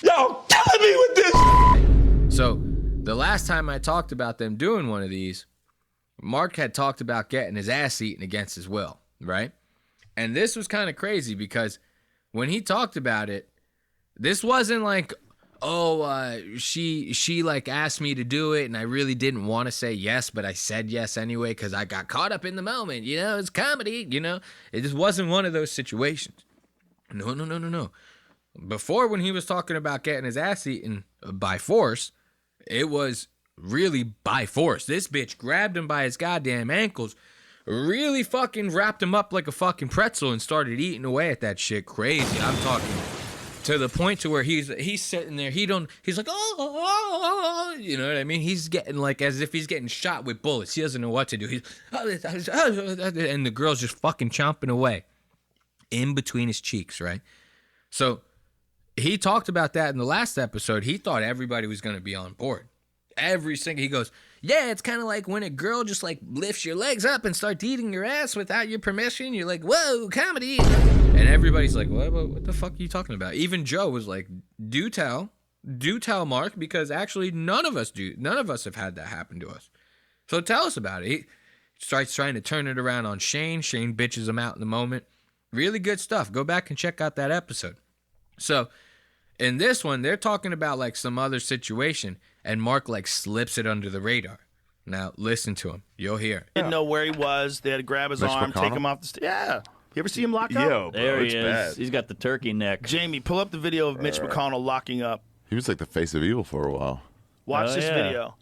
Y'all killing me with this. So the last time I talked about them doing one of these, Mark had talked about getting his ass eaten against his will, right? And this was kind of crazy because when he talked about it, this wasn't like, she like asked me to do it and I really didn't want to say yes, but I said yes anyway because I got caught up in the moment. You know, it's comedy, you know. It just wasn't one of those situations. No. Before, when he was talking about getting his ass eaten by force, it was really by force. This bitch grabbed him by his goddamn ankles, really fucking wrapped him up like a fucking pretzel and started eating away at that shit crazy. I'm talking to the point to where he's sitting there. He's like, oh, you know what I mean? He's getting like as if he's getting shot with bullets. He doesn't know what to do. And the girl's just fucking chomping away in between his cheeks, right? So he talked about that in the last episode. He thought everybody was going to be on board. He goes, yeah, it's kind of like when a girl just like lifts your legs up and starts eating your ass without your permission. You're like, whoa, comedy. And everybody's like, what the fuck are you talking about? Even Joe was like, do tell Mark, because actually none of us have had that happen to us. So tell us about it. He starts trying to turn it around on Shane. Shane bitches him out in the moment. Really good stuff. Go back and check out that episode. So in this one, they're talking about like some other situation, and Mark like slips it under the radar. Now listen to him. You'll hear. Didn't know where he was. They had to grab his Mitch arm, McConnell? take him off the stage. Yeah. You ever see him lock up? Yo, bro, There he it's is. bad. He's got the turkey neck. Jamie, pull up the video of Mitch McConnell locking up. He was like the face of evil for a while. Watch Oh, this yeah. video.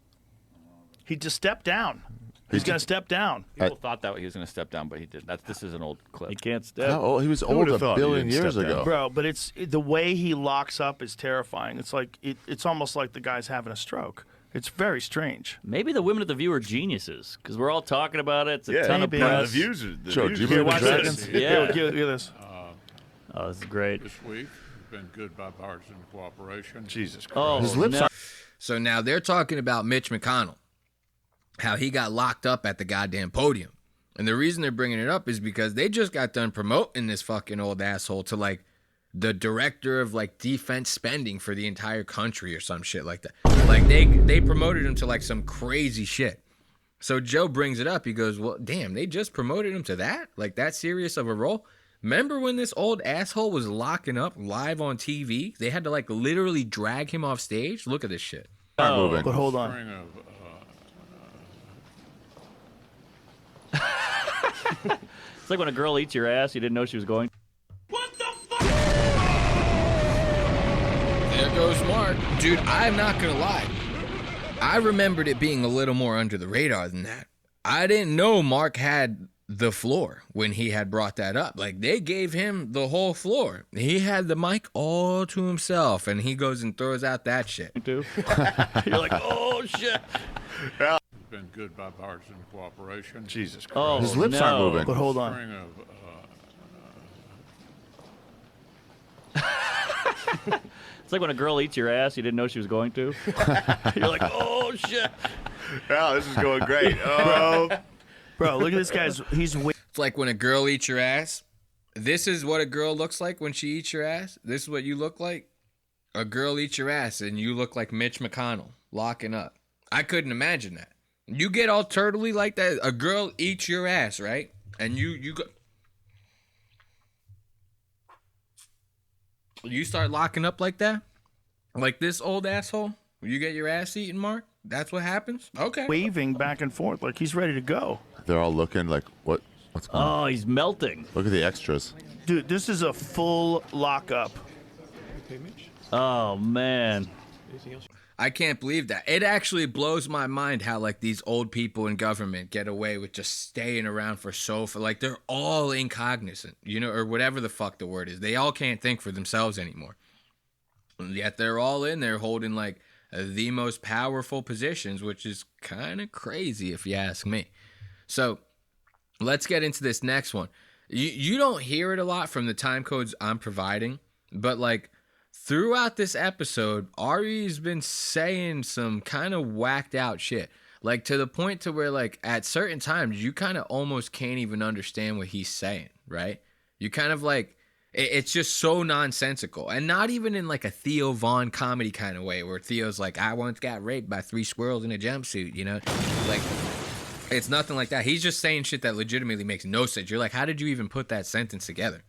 He just stepped down. He's going to step down. People thought that he was going to step down, but he didn't. This is an old clip. He can't step. How old? He was Who old would've a thought he billion didn't years step down? ago. Bro, but the way he locks up is terrifying. It's like it's almost like the guy's having a stroke. It's very strange. Maybe the women at the View are geniuses because we're all talking about it. It's a ton of maybe. The press. views are Joe, do you Here, believe in watch dragons? this. Yeah. Here, hear this. Oh, this is great. This week has been good bipartisan cooperation. Jesus Christ. Oh, His lips no. are. So now they're talking about Mitch McConnell, how he got locked up at the goddamn podium. And the reason they're bringing it up is because they just got done promoting this fucking old asshole to like the director of like defense spending for the entire country or some shit like that. Like they promoted him to like some crazy shit. So Joe brings it up. He goes, well, damn, they just promoted him to that? Like that serious of a role? Remember when this old asshole was locking up live on TV? They had to like literally drag him off stage. Look at this shit. Not moving. But hold on. String of, It's like when a girl eats your ass, you didn't know she was going. There goes Mark. Dude, I'm not going to lie. I remembered it being a little more under the radar than that. I didn't know Mark had the floor when he had brought that up. Like, they gave him the whole floor. He had the mic all to himself, and he goes and throws out that shit. You're like, oh, shit. it's been good bipartisan cooperation. Jesus Christ. Oh, His lips no. aren't moving. But hold on. String of, It's like when a girl eats your ass, you didn't know she was going to. You're like, oh, shit. Oh, this is going great. Oh, Bro, look at this guy's. He's It's like when a girl eats your ass. This is what a girl looks like when she eats your ass. This is what you look like. A girl eats your ass, and you look like Mitch McConnell locking up. I couldn't imagine that. You get all turtly like that. A girl eats your ass, right? And you go. You start locking up like that? Like this old asshole? You get your ass eaten, Mark? That's what happens? Okay. waving back and forth like he's ready to go. They're all looking like, what's going on? Oh, he's melting. Look at the extras. Dude, this is a full lockup. Oh, man. I can't believe that. It actually blows my mind how like these old people in government get away with just staying around for like they're all incognizant, you know, or whatever the fuck the word is. They all can't think for themselves anymore. And yet they're all in there holding like the most powerful positions, which is kind of crazy if you ask me. So let's get into this next one. You don't hear it a lot from the time codes I'm providing, but like throughout this episode, Ari's been saying some kind of whacked out shit. Like to the point to where like at certain times you kind of almost can't even understand what he's saying, right? You kind of like It's just so nonsensical, and not even in like a Theo Von comedy kind of way where Theo's like, I once got raped by 3 squirrels in a jumpsuit, you know? Like, it's nothing like that. He's just saying shit that legitimately makes no sense. You're like, how did you even put that sentence together,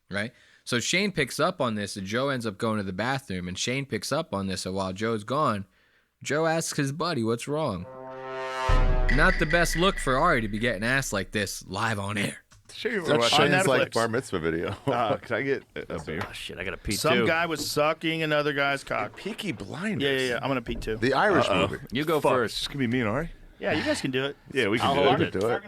right? So Shane picks up on this, and Joe ends up going to the bathroom, and Shane picks up on this, and while Joe's gone, Joe asks his buddy, what's wrong? Not the best look for Ari to be getting asked like this live on air. Sure, you were That's watching Shane's like Netflix. bar mitzvah video. Can I get a beer? Oh, shit, I got to pee Some too. guy was sucking another guy's cock. Peaky Blinders. Yeah. I'm gonna pee too. The Irish movie. You go Fuck, first. It's gonna be me and Ari. Yeah, you guys can do it. Yeah, we can I'll do hold it. it. Do it.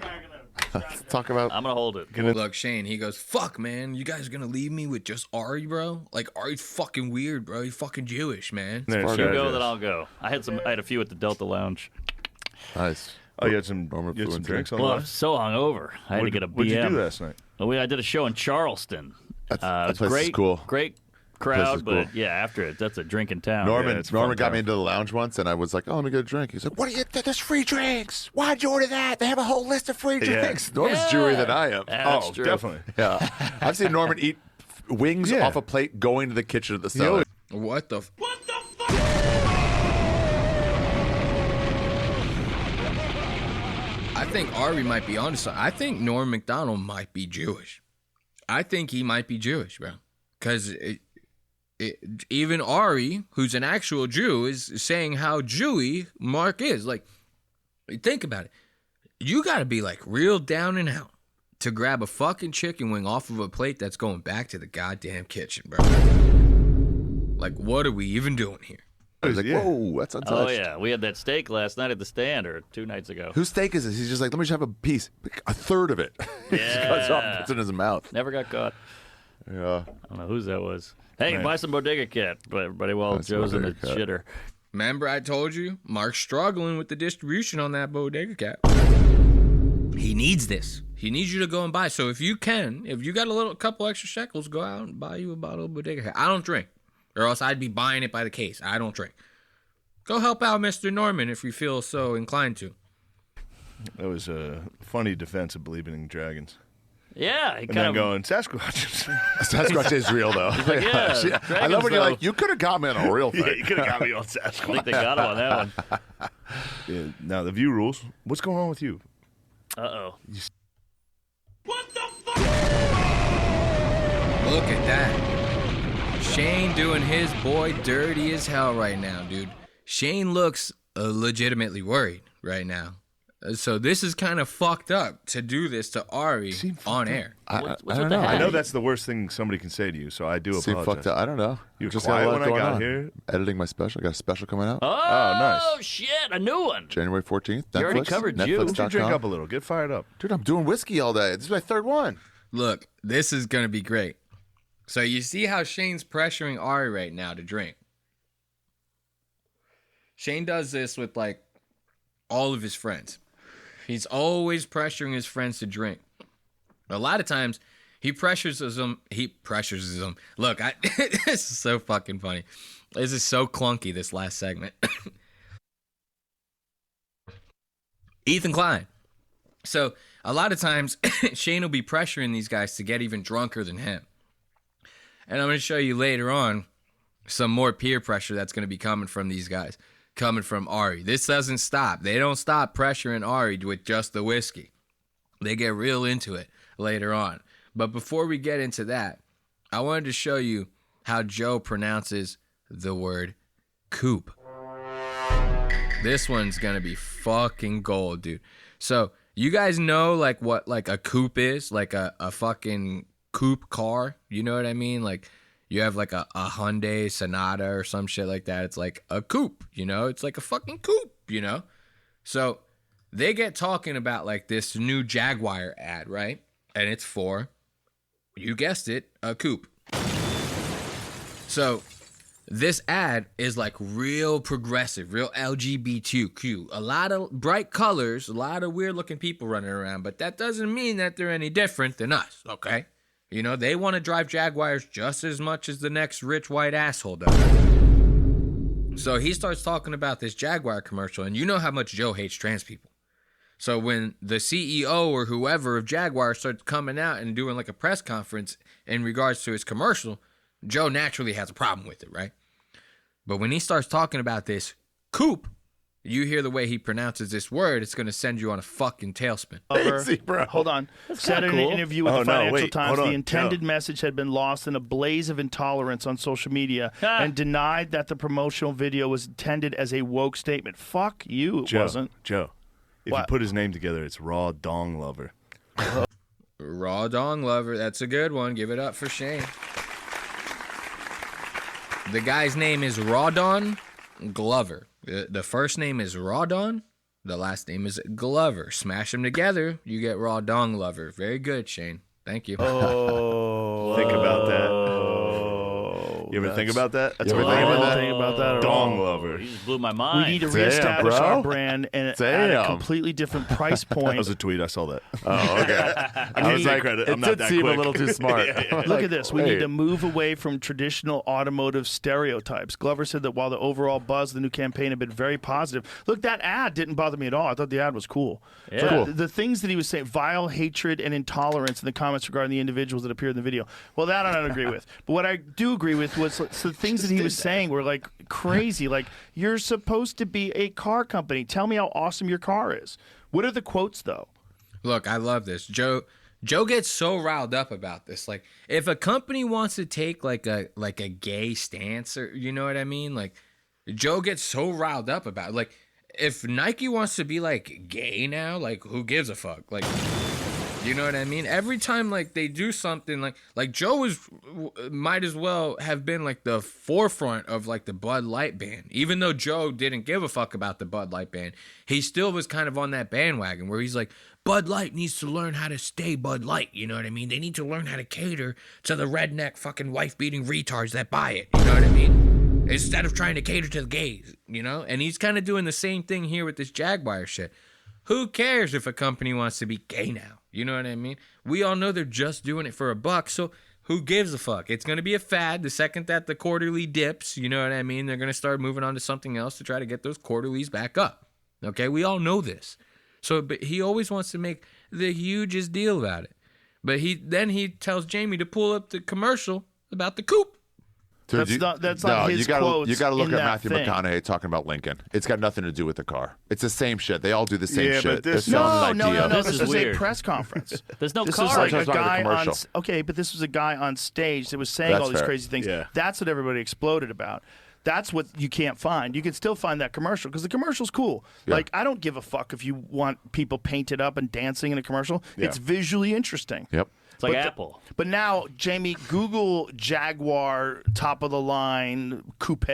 Let's talk about. I'm going to hold it. Look, Shane, he goes, fuck, man, you guys are gonna leave me with just Ari, bro? Like, Ari's fucking weird, bro. He's fucking Jewish, man. There's You that. go, then I'll go. I had a few at the Delta Lounge. Nice. Oh, you had some, Normal you had food some and drinks on Well, I the was so hungover. I had to get a BM. What'd you do last night? I did a show in Charleston. That It's place is great, cool. Great place crowd, is but cool. yeah, after it, that's a drinking town. Norman, it's Norman fun got time. me into the lounge once, and I was like, "Oh, let me get a drink." He's like, "What do you? There's free drinks. Why'd you order that? They have a whole list of free Yeah. drinks." Norman's Jewier than I am. That's Oh, true. definitely. Yeah, I've seen Norman eat wings Yeah. off a plate, going to the kitchen at the cellar. What the I think Ari might be onto something. I think Norm McDonald might be Jewish. I think he might be Jewish, bro. Because even Ari, who's an actual Jew, is saying how Jewy Mark is. Like, think about it. You got to be, like, real down and out to grab a fucking chicken wing off of a plate that's going back to the goddamn kitchen, bro. Like, what are we even doing here? I was like, Yeah. "Whoa, that's untouched." Oh, yeah. We had that steak last night at the stand, or 2 nights ago. Whose steak is this? He's just like, "Let me just have a piece, a third of it." He just cuts off, and puts it in his mouth. Never got caught. Yeah. I don't know whose that was. Hey, Man. buy some Bodega Cat, but everybody, while Buy some Joe's in the Bodega Cat. shitter. Remember I told you? Mark's struggling with the distribution on that Bodega Cat. He needs this. He needs you to go and buy. So if you can, if you got a couple extra shekels, go out and buy you a bottle of Bodega Cat. I don't drink, or else I'd be buying it by the case. I don't drink. Go help out Mr. Norman if you feel so inclined to. That was a funny defense of believing in dragons. Yeah, he And kind then of going, Sasquatch. Sasquatch is real though. yeah, She- I dragons, love when you're though. like, "You could have got me on a real thing." Yeah, you could have got me on I think Sasquatch. they got him on that one. Yeah, now, the view rules. What's going on with you? Uh-oh. Look at that. Shane doing his boy dirty as hell right now, dude. Shane looks legitimately worried right now. So this is kind of fucked up to do this to Ari on air. What's I with don't the know. hat? I know that's the worst thing somebody can say to you, so I do Seem apologize. fucked up. I don't know. You were Just quiet got a lot when I going got on. here. Editing my special. I got a special coming out. Oh, nice. shit, a new one. January 14th. You already Netflix, covered you. Why don't you Netflix.com. drink up a little? Get fired up. Dude, I'm doing whiskey all day. This is my third one. Look, this is going to be great. So you see how Shane's pressuring Ari right now to drink. Shane does this with like all of his friends. He's always pressuring his friends to drink. A lot of times he pressures them. Look, this is so fucking funny. This is so clunky, this last segment. Ethan Klein. So a lot of times Shane will be pressuring these guys to get even drunker than him. And I'm going to show you later on some more peer pressure that's going to be coming from these guys, coming from Ari. This doesn't stop. They don't stop pressuring Ari with just the whiskey. They get real into it later on. But before we get into that, I wanted to show you how Joe pronounces the word coop. This one's going to be fucking gold, dude. So you guys know like what like a coupe is? Like a fucking coupe car? You know what I mean? Like you have like a Hyundai Sonata or some shit like that. It's like a coupe, you know? It's like a fucking coupe, you know? So they get talking about like this new Jaguar ad, right? And it's for, you guessed it, a coupe. So this ad is like real progressive, real LGBTQ. A lot of bright colors, a lot of weird looking people running around, but that doesn't mean that they're any different than us, okay? You know, they want to drive Jaguars just as much as the next rich white asshole does. So he starts talking about this Jaguar commercial, and you know how much Joe hates trans people. So when the CEO or whoever of Jaguar starts coming out and doing like a press conference in regards to his commercial, Joe naturally has a problem with it, right? But when he starts talking about this coupe, you hear the way he pronounces this word, it's going to send you on a fucking tailspin. Easy, bro. Hold on. Said in an cool. interview with the no, Financial wait, Times, hold the on, intended Joe. message had been lost in a blaze of intolerance on social media and denied that the promotional video was intended as a woke statement. Fuck you, it wasn't. Joe, if What? you put his name together, it's Raw Dong Lover. Raw dong lover. That's a good one. Give it up for Shane. The guy's name is Rawdon Glover. The first name is Rawdon. The last name is Glover. Smash them together, you get Raw Dong Lover. Very good, Shane. Thank you. Oh. Think about that. You ever think about that? That's You what ever I think think about about that? Think about that at Dong all. Lover. You just blew my We mind. need to Damn, reestablish bro. our brand and at a Damn. completely different price That point. was a tweet. I saw that. Oh, okay. I was like, credit. It I'm not did that seem quick. a little too smart. Look at this. We need Wait. to move away from traditional automotive stereotypes. Glover said that while the overall buzz of the new campaign had been very positive, look, that ad didn't bother me at all. I thought the ad was cool. Yeah. But Cool. the things that he was saying, vile hatred and intolerance in the comments regarding the individuals that appeared in the video, well, that I don't agree with. But what I do agree with was the things that he was saying were like crazy. Like, you're supposed to be a car company. Tell me how awesome your car is. What are the quotes, though? Look, I love this. Joe gets so riled up about this. Like, if a company wants to take like a gay stance, or you know what I mean? Like, Joe gets so riled up about it. Like, if Nike wants to be like gay now, like, who gives a fuck? Like, you know what I mean? Every time like they do something like Joe might as well have been like the forefront of like the Bud Light ban. Even though Joe didn't give a fuck about the Bud Light ban, he still was kind of on that bandwagon where he's like, Bud Light needs to learn how to stay Bud Light. You know what I mean? They need to learn how to cater to the redneck fucking wife-beating retards that buy it. You know what I mean? Instead of trying to cater to the gays, you know? And he's kind of doing the same thing here with this Jaguar shit. Who cares if a company wants to be gay now? You know what I mean? We all know they're just doing it for a buck, so who gives a fuck? It's going to be a fad. The second that the quarterly dips, you know what I mean? They're going to start moving on to something else to try to get those quarterlies back up. Okay? We all know this. So, but he always wants to make the hugest deal about it. But then he tells Jamie to pull up the commercial about the coupe. Dude, That's not his you gotta, quotes You got to look in at that Matthew thing. McConaughey talking about Lincoln. It's got nothing to do with the car. It's the same shit. They all do the same Yeah, shit. but this- They're selling No. an idea. This is was weird. a press conference. There's no This car. was like I a was talking about guy the on. commercial. Okay, but this was a guy on stage that was saying That's all these fair. crazy things. Yeah. That's what everybody exploded about. That's what you can't find. You can still find that commercial because the commercial's cool. Yeah. Like, I don't give a fuck if you want people painted up and dancing in a commercial. Yeah. It's visually interesting. Yep. It's like But the- Apple. But now, Jamie, Google Jaguar top of the line coupe.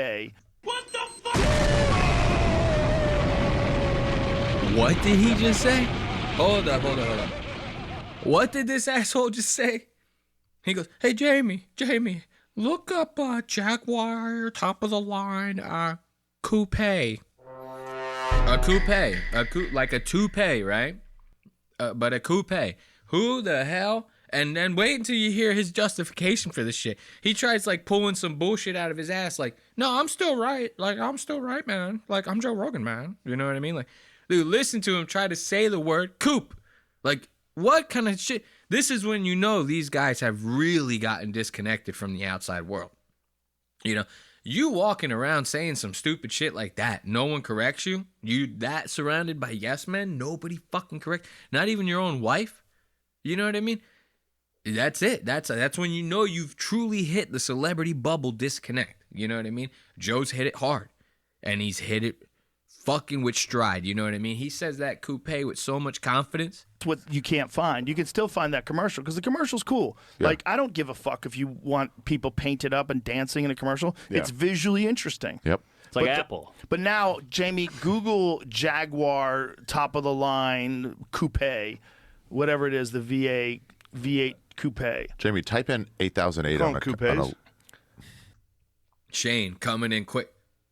What did he just say? Hold up. What did this asshole just say? He goes, hey, Jamie, look up Jaguar top of the line coupe. A coupe, like a toupee, right? But a coupe. Who the hell? And then wait until you hear his justification for this shit. He tries like pulling some bullshit out of his ass, like, no, I'm still right. Like, I'm still right, man. Like, I'm Joe Rogan, man. You know what I mean? Like, dude, listen to him try to say the word coupe. Like, what kind of shit? This is when you know these guys have really gotten disconnected from the outside world. You know, you walking around saying some stupid shit like that, no one corrects you. You that surrounded by yes men, nobody fucking correct. Not even your own wife. You know what I mean? That's it. That's when you know you've truly hit the celebrity bubble disconnect. You know what I mean? Joe's hit it hard, and he's hit it fucking with stride. You know what I mean? He says that coupe with so much confidence. It's what you can't find. You can still find that commercial because the commercial's cool. Yeah. Like, I don't give a fuck if you want people painted up and dancing in a commercial. Yeah. It's visually interesting. Yep. It's like But the- Apple. But now, Jamie, Google Jaguar top of the line coupe, whatever it is, the V8 coupe. Jamie, type in 8008 Call on them a coupes? Shane coming in quick.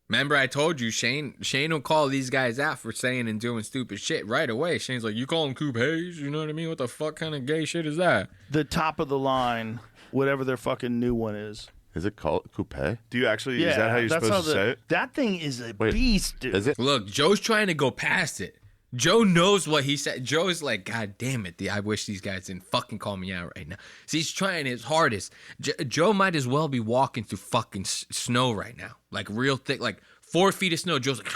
Remember I told you Shane will call these guys out for saying and doing stupid shit right away. Shane's like, you call them coupes? You know what I mean? What the fuck kind of gay shit is that? The top of the line, whatever their fucking new one is. Is it called coupe? Do you actually? Yeah, Is that how you're that's supposed to the- say it? That thing is a Wait, beast, dude. Is it? Look, Joe's trying to go past it. Joe knows what he said. Joe's like, God damn it. I wish these guys didn't fucking call me out right now. So he's trying his hardest. Joe might as well be walking through fucking snow right now. Like real thick, like 4 feet of snow. Joe's like,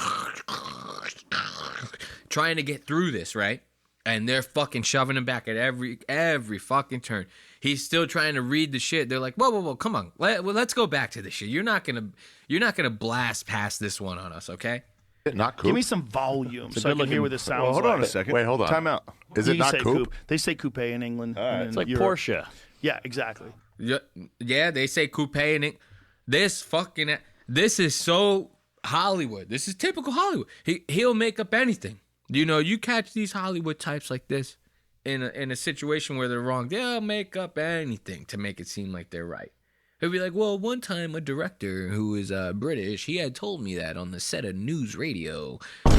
trying to get through this, right? And they're fucking shoving him back at every fucking turn. He's still trying to read the shit. They're like, whoa, come on. Let's go back to this shit. You're not gonna blast past this one on us, okay? Not coop. Give me some volume so I can hear what this sounds Well, hold like. on a second. Wait, hold on. Time out. Is it You not say coupe? They say coupe in England. And in It's like Europe. Porsche. Yeah, exactly. Yeah, they say coupe and it. This is so Hollywood. This is typical Hollywood. He'll make up anything. You know, you catch these Hollywood types like this in a situation where they're wrong. They'll make up anything to make it seem like they're right. He'll be like, well, one time a director who is British, he had told me that on the set of news radio.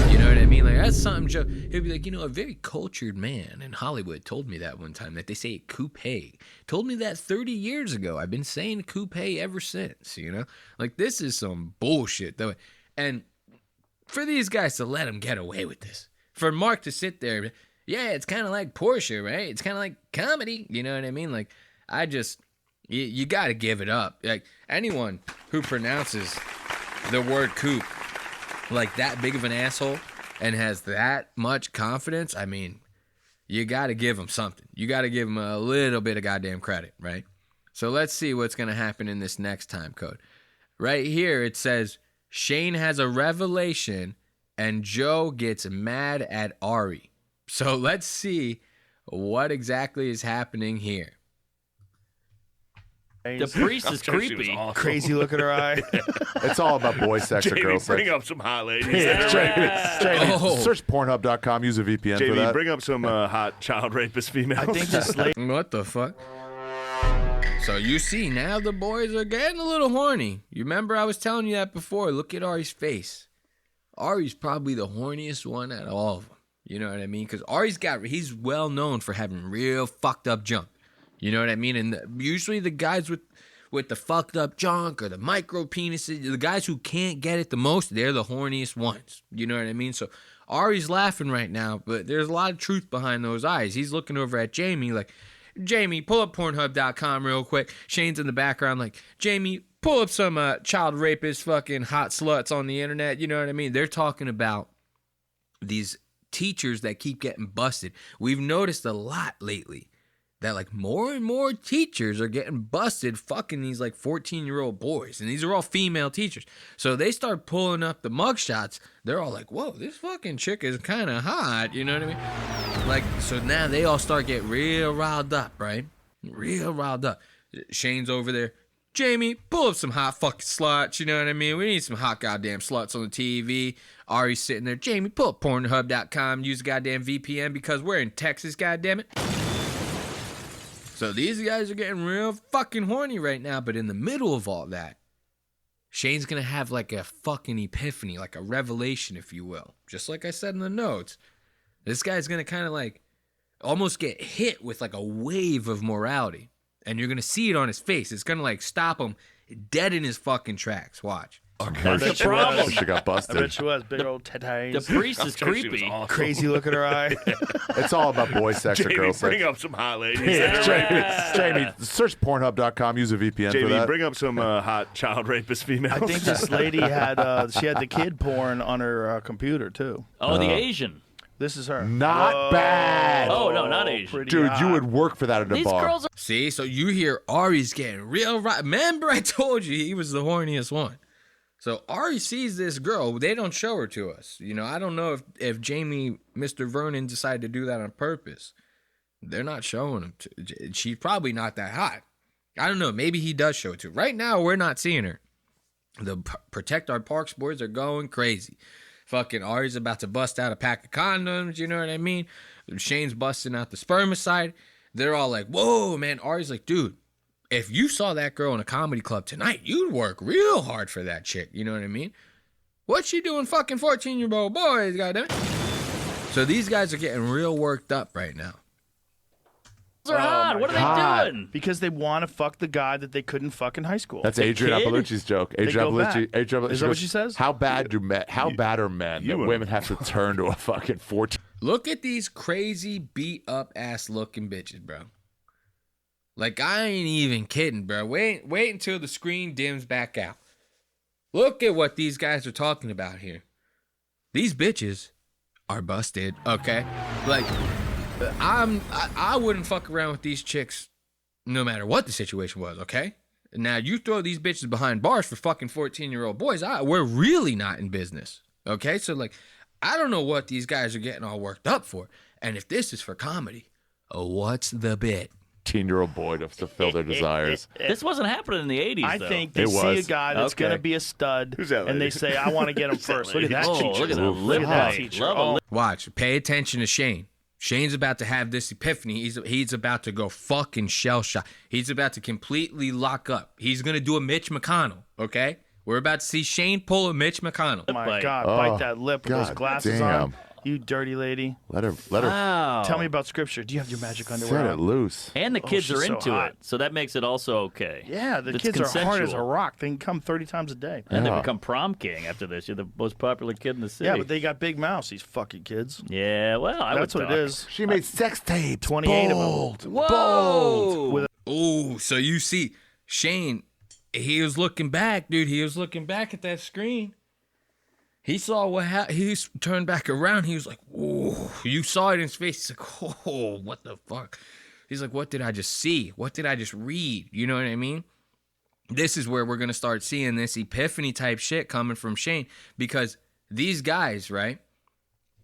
You know what I mean? Like, that's something Joe. He'll be like, you know, a very cultured man in Hollywood told me that one time, that they say coupe. Told me that 30 years ago. I've been saying coupe ever since, you know? Like, this is some bullshit, though. And for these guys to let him get away with this, for Mark to sit there, yeah, it's kind of like Porsche, right? It's kind of like comedy, you know what I mean? Like, you got to give it up. Like, anyone who pronounces the word coupe like that big of an asshole and has that much confidence, I mean, you got to give him something. You got to give him a little bit of goddamn credit, right? So let's see what's going to happen in this next time code. Right here, it says, Shane has a revelation and Joe gets mad at Ari. So let's see what exactly is happening here. The priest is She was creepy. awesome. Crazy look at her eye. It's all about boy sex or Jamie, girl sex. bring up some hot ladies. Jamie, Oh. search Pornhub.com. Use a VPN for Jamie, that. bring up some hot child rapist females. I think this lady. What the fuck? So you see, now the boys are getting a little horny. You remember I was telling you that before. Look at Ari's face. Ari's probably the horniest one out of all of them. You know what I mean? Because he's well known for having real fucked up junk. You know what I mean? And usually the guys with the fucked up junk or the micro penises, the guys who can't get it the most, they're the horniest ones. You know what I mean? So Ari's laughing right now, but there's a lot of truth behind those eyes. He's looking over at Jamie like, Jamie, pull up Pornhub.com real quick. Shane's in the background like, Jamie, pull up some child rapist fucking hot sluts on the internet. You know what I mean? They're talking about these teachers that keep getting busted. We've noticed a lot lately that like more and more teachers are getting busted fucking these like 14-year-old boys. And these are all female teachers. So they start pulling up the mugshots. They're all like, whoa, this fucking chick is kind of hot. You know what I mean? Like, so now they all start getting real riled up, right? Real riled up. Shane's over there. Jamie, pull up some hot fucking sluts. You know what I mean? We need some hot goddamn sluts on the TV. Ari's sitting there. Jamie, pull up Pornhub.com. Use a goddamn VPN because we're in Texas, goddammit. So these guys are getting real fucking horny right now. But in the middle of all that, Shane's going to have like a fucking epiphany, like a revelation, if you will. Just like I said in the notes. This guy's going to kind of like almost get hit with like a wave of morality. And you're going to see it on his face. It's going to like stop him dead in his fucking tracks. Watch. That's the problem. She got I busted. bet she was. Big old The titties. priest is She was creepy. awesome. Crazy look at her eye. It's all about boy sex or Jamie, girl bring sex. up some hot ladies. Jamie, search Pornhub.com. Use a VPN for Jamie, that. bring up some hot child rapist females. I think this lady had the kid porn on her computer too. Oh, the Asian. This is her. Not bad. Oh, no, not Asian. Pretty Dude, hot. you would work for that at a These bar. girls are. See, so you hear Ari's getting real right. Remember I told you he was the horniest one. So Ari sees this girl. They don't show her to us. You know, I don't know if Jamie, Mr. Vernon decided to do that on purpose. They're not showing him. She's probably not that hot. I don't know. Maybe he does show it to her. Right now, we're not seeing her. The Protect Our Parks boys are going crazy. Fucking Ari's about to bust out a pack of condoms, you know what I mean? Shane's busting out the spermicide. They're all like, whoa, man. Ari's like, dude, if you saw that girl in a comedy club tonight, you'd work real hard for that chick, you know what I mean? What's she doing fucking 14-year-old boys, goddammit? So these guys are getting real worked up right now. They're hot. What are God. they doing? Because they want to fuck the guy that they couldn't fuck in high school. That's Adrian kid? Appalucci's joke. go Adrian back. Appalucci. Is that what she says? How bad are men that you women have to turn to a fucking 14? Look at these crazy beat up ass looking bitches, bro. Like, I ain't even kidding, bro. Wait until the screen dims back out. Look at what these guys are talking about here. These bitches are busted, okay? Like, I wouldn't fuck around with these chicks no matter what the situation was, okay? Now, you throw these bitches behind bars for fucking 14-year-old boys, we're really not in business, okay? So, like, I don't know what these guys are getting all worked up for. And if this is for comedy, what's the bit? 18-year-old boy to fulfill their desires. This wasn't happening in the 80s, I though. think they It see a was. guy that's Okay. going to be a stud, Who's that and they lady? say, I want to get him first. Look at that Oh, teacher. look at that Look at that lip teacher. bite. Love a Oh, lip- Watch. Pay attention to Shane. Shane's about to have this epiphany. He's about to go fucking shell shock. He's about to completely lock up. He's going to do a Mitch McConnell, okay? We're about to see Shane pull a Mitch McConnell. my bite. God. Oh, Bite that lip with those God glasses damn. on. You dirty lady. Let her Wow. Tell me about scripture. Do you have your magic underwear set it on? loose. And the kids she's are so into hot. it, so that makes it also okay. Yeah, the It's kids are hard as a consensual. rock. They can come 30 times a day. And they Yeah. become prom king after this. You're the most popular kid in the city. Yeah, but they got big mouths, these fucking kids. Yeah, well, I That's would what talk. it is. She made sex tapes. 28 of them. Bold. Whoa! With Oh, so you see, Shane, he was looking back, dude. He was looking back at that screen. He saw what happened. He turned back around. He was like, "Whoa!" You saw it in his face. He's like, "Oh, what the fuck?" He's like, "What did I just see? What did I just read?" You know what I mean? This is where we're gonna start seeing this epiphany type shit coming from Shane, because these guys, right?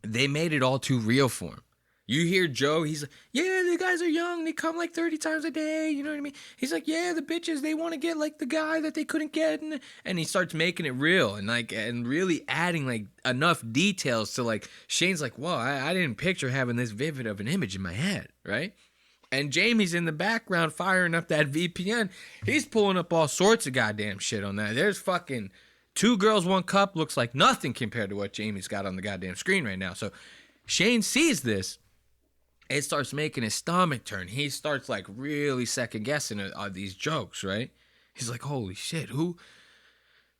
They made it all too real for him. You hear Joe, he's like, yeah, the guys are young. They come like 30 times a day. You know what I mean? He's like, yeah, the bitches, they want to get like the guy that they couldn't get. And he starts making it real and really adding like enough details to like, Shane's like, whoa, I didn't picture having this vivid of an image in my head, right? And Jamie's in the background firing up that VPN. He's pulling up all sorts of goddamn shit on that. There's fucking 2 girls, 1 cup looks like nothing compared to what Jamie's got on the goddamn screen right now. So Shane sees this. It starts making his stomach turn. He starts like really second guessing these jokes, right? He's like, holy shit, who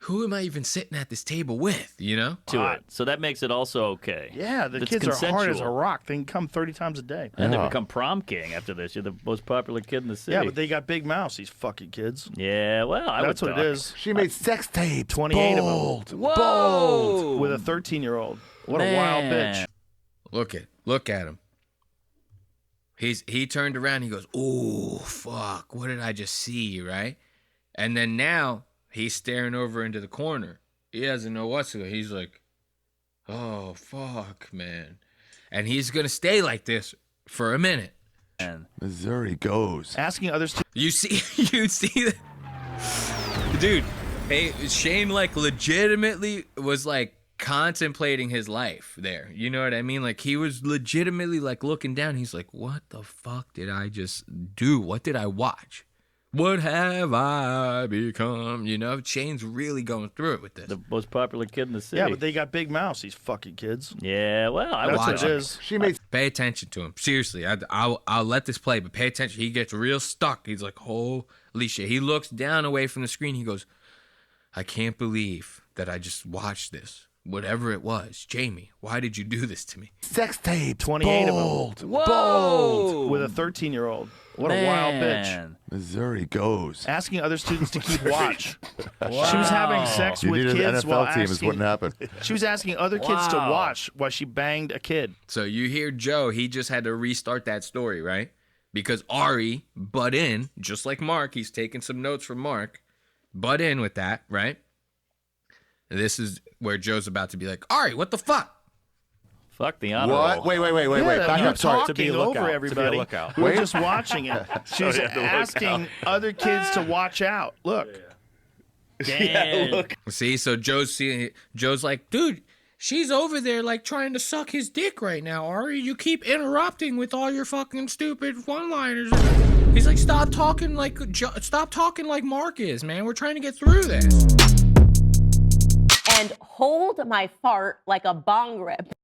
am I even sitting at this table with, you know? To it. So that makes it also okay. Yeah, the It's kids are hard as a consensual. rock. They can come 30 times a day. And they Yeah. become prom king after this. You're the most popular kid in the city. Yeah, but they got big mouths, these fucking kids. Yeah, well, I That's would what talk. it is. She made sex tapes. 28 of them. Bold. Whoa! With a 13-year-old. What a wild bitch. Man. Look at him. He turned around, he goes, oh, fuck, what did I just see, right? And then now he's staring over into the corner. He doesn't know what's going on. He's like, oh, fuck, man. And he's going to stay like this for a minute. Missouri goes. Asking others to You see that? Dude, hey, Shane like legitimately was like contemplating his life there. You know what I mean? Like he was legitimately like looking down. He's like, what the fuck did I just do? What did I watch? What have I become? You know, Shane's really going through it with this. The most popular kid in the city. Yeah, but they got big mouths, these fucking kids. Yeah, well, I would That's what talk. it is. She made Pay attention to him. Seriously, I'll let this play, but pay attention. He gets real stuck. He's like, holy shit. He looks down away from the screen. He goes, I can't believe that I just watched this. Whatever it was. Jamie, why did you do this to me? sex tapes. 28 of them. Bold. Whoa! With a 13-year-old. What a wild bitch. Man. Missouri goes. Asking other students to keep watch. She was having sex You with needed an kids while NFL team is asking. wouldn't happen. She was asking other kids to Wow. watch while she banged a kid. So you hear Joe, he just had to restart that story, right? Because Ari butt in, just like Mark. He's taking some notes from Mark. Butt in with that, right? And this is where Joe's about to be like, Ari, what the fuck? Fuck the honor What? roll. Wait. Yeah, Back you're up. Sorry. talking over everybody. We were just watching it. She was asking other kids to watch out. Look. Damn. See, so Joe's like, dude, she's over there like trying to suck his dick right now, Ari. You keep interrupting with all your fucking stupid one-liners. He's like, stop talking like Mark is, man. We're trying to get through this. And hold my fart like a bong rip.